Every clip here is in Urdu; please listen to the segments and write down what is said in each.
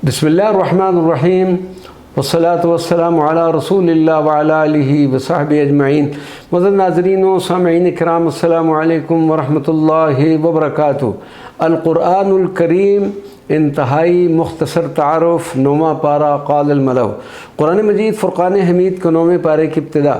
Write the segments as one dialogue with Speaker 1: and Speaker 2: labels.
Speaker 1: بسم اللہ الرحمن الرحیم والصلاة والسلام علی رسول اللہ وعلی آلہ وصحبہ اجمعین۔ معزز ناظرین و سامعین کرام، السلام علیکم ورحمۃ اللہ وبرکاتہ۔ القرآن الکریم انتہائی مختصر تعارف، نوواں پارہ قال الملأ۔ قرآن مجید فرقان حمید کے 9ویں پارے کی ابتدا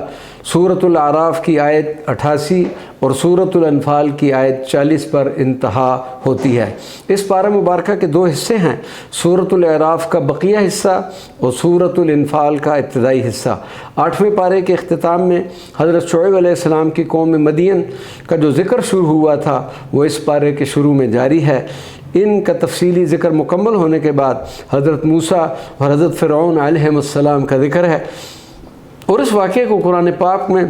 Speaker 1: سورۃ الاعراف کی آیت 88 اور سورۃ الانفال کی آیت 40 پر انتہا ہوتی ہے۔ اس پارہ مبارکہ کے 2 حصے ہیں، سورۃ الاعراف کا بقیہ حصہ اور سورۃ الانفال کا ابتدائی حصہ۔ 8ویں پارے کے اختتام میں حضرت شعیب علیہ السلام کی قوم مدین کا جو ذکر شروع ہوا تھا وہ اس پارے کے شروع میں جاری ہے۔ ان کا تفصیلی ذکر مکمل ہونے کے بعد حضرت موسیٰ اور حضرت فرعون علیہ السلام کا ذکر ہے، اور اس واقعے کو قرآن پاک میں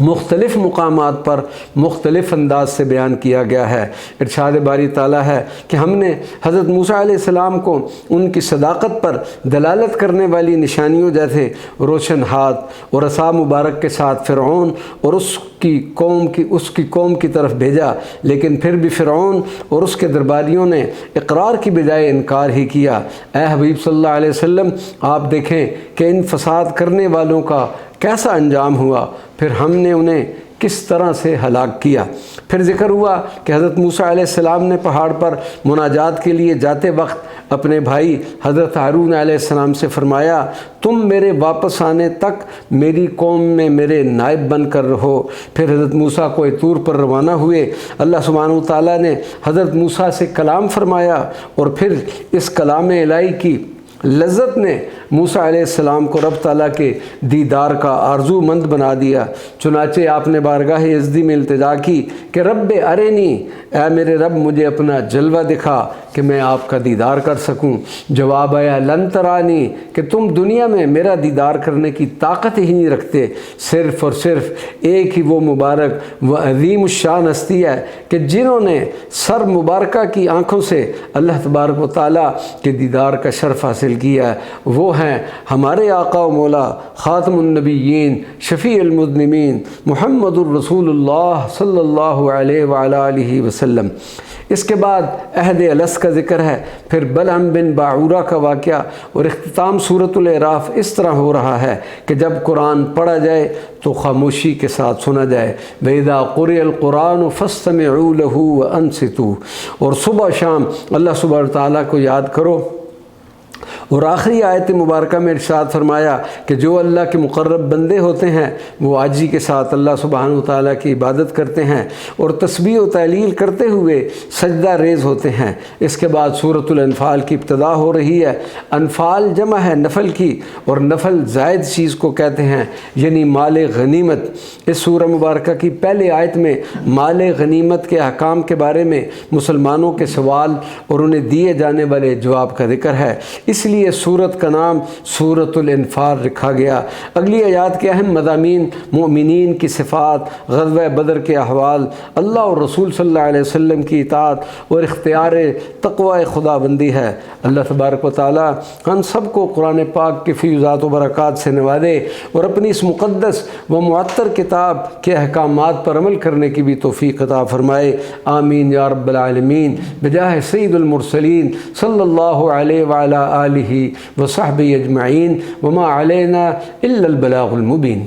Speaker 1: مختلف مقامات پر مختلف انداز سے بیان کیا گیا ہے۔ ارشاد باری تعالیٰ ہے کہ ہم نے حضرت موسیٰ علیہ السلام کو ان کی صداقت پر دلالت کرنے والی نشانیوں جیسے روشن ہاتھ اور عصا مبارک کے ساتھ فرعون اور اس کی قوم کی طرف بھیجا، لیکن پھر بھی فرعون اور اس کے درباریوں نے اقرار کی بجائے انکار ہی کیا۔ اے حبیب صلی اللہ علیہ وسلم، آپ دیکھیں کہ ان فساد کرنے والوں کا کیسا انجام ہوا، پھر ہم نے انہیں کس طرح سے ہلاک کیا۔ پھر ذکر ہوا کہ حضرت موسیٰ علیہ السلام نے پہاڑ پر مناجات کے لیے جاتے وقت اپنے بھائی حضرت ہارون علیہ السلام سے فرمایا، تم میرے واپس آنے تک میری قوم میں میرے نائب بن کر رہو۔ پھر حضرت موسیٰ کوہ طور پر روانہ ہوئے۔ اللہ سبحانہ و تعالیٰ نے حضرت موسیٰ سے کلام فرمایا، اور پھر اس کلام الہی کی لذت نے موسیٰ علیہ السلام کو رب تعالیٰ کے دیدار کا آرزو مند بنا دیا۔ چنانچہ آپ نے بارگاہ یزدی میں التجا کی کہ رب ارینی، اے میرے رب مجھے اپنا جلوہ دکھا کہ میں آپ کا دیدار کر سکوں۔ جواب آیا لن ترانی، کہ تم دنیا میں میرا دیدار کرنے کی طاقت ہی نہیں رکھتے۔ صرف اور صرف ایک ہی وہ مبارک و عظیم الشان ہستی ہے کہ جنہوں نے سر مبارکہ کی آنکھوں سے اللہ تبارک و تعالیٰ کے دیدار کا شرف حاصل کیا ہے، وہ ہیں ہمارے آقا و مولا خاتم النبیین شفیع المذنبین محمد الرسول اللہ صلی اللہ علیہ وعلی آلہ وسلم۔ اس کے بعد عہد الس کا ذکر ہے، پھر بلعم بن باعورہ کا واقعہ، اور اختتام سورۃ الاعراف اس طرح ہو رہا ہے کہ جب قرآن پڑھا جائے تو خاموشی کے ساتھ سنا جائے۔ وَإِذَا قُرِئَ الْقُرْآنُ فَاسْتَمِعُوا لَهُ وَأَنصِتُوا، اور صبح شام اللہ سبحانہ تعالیٰ کو یاد کرو۔ اور آخری آیت مبارکہ میں ارشاد فرمایا کہ جو اللہ کے مقرب بندے ہوتے ہیں وہ عاجزی کے ساتھ اللہ سبحانہ و تعالیٰ کی عبادت کرتے ہیں اور تسبیح و تہلیل کرتے ہوئے سجدہ ریز ہوتے ہیں۔ اس کے بعد سورۃ الانفال کی ابتدا ہو رہی ہے۔ انفال جمع ہے نفل کی، اور نفل زائد چیز کو کہتے ہیں، یعنی مال غنیمت۔ اس سورہ مبارکہ کی پہلے آیت میں مال غنیمت کے احکام کے بارے میں مسلمانوں کے سوال اور انہیں دیے جانے والے جواب کا ذکر ہے، اس لیے سورت کا نام سورۃ الانفال رکھا گیا۔ اگلی آیات کے اہم مضامین مومنین کی صفات، غزوہ بدر کے احوال، اللہ اور رسول صلی اللہ علیہ وسلم کی اطاعت اور اختیار تقوی خدا بندی ہے۔ اللہ تبارک و تعالیٰ ہم سب کو قرآن پاک کی فیوزات و برکات سے نوازے اور اپنی اس مقدس و معطر کتاب کے احکامات پر عمل کرنے کی بھی توفیق عطا فرمائے، آمین یا رب العالمین، بجاہ سید المرسلین صلی اللہ علیہ وعلی آلہ وصحبہ اجمعین، وما علینا الا البلاغ المبین۔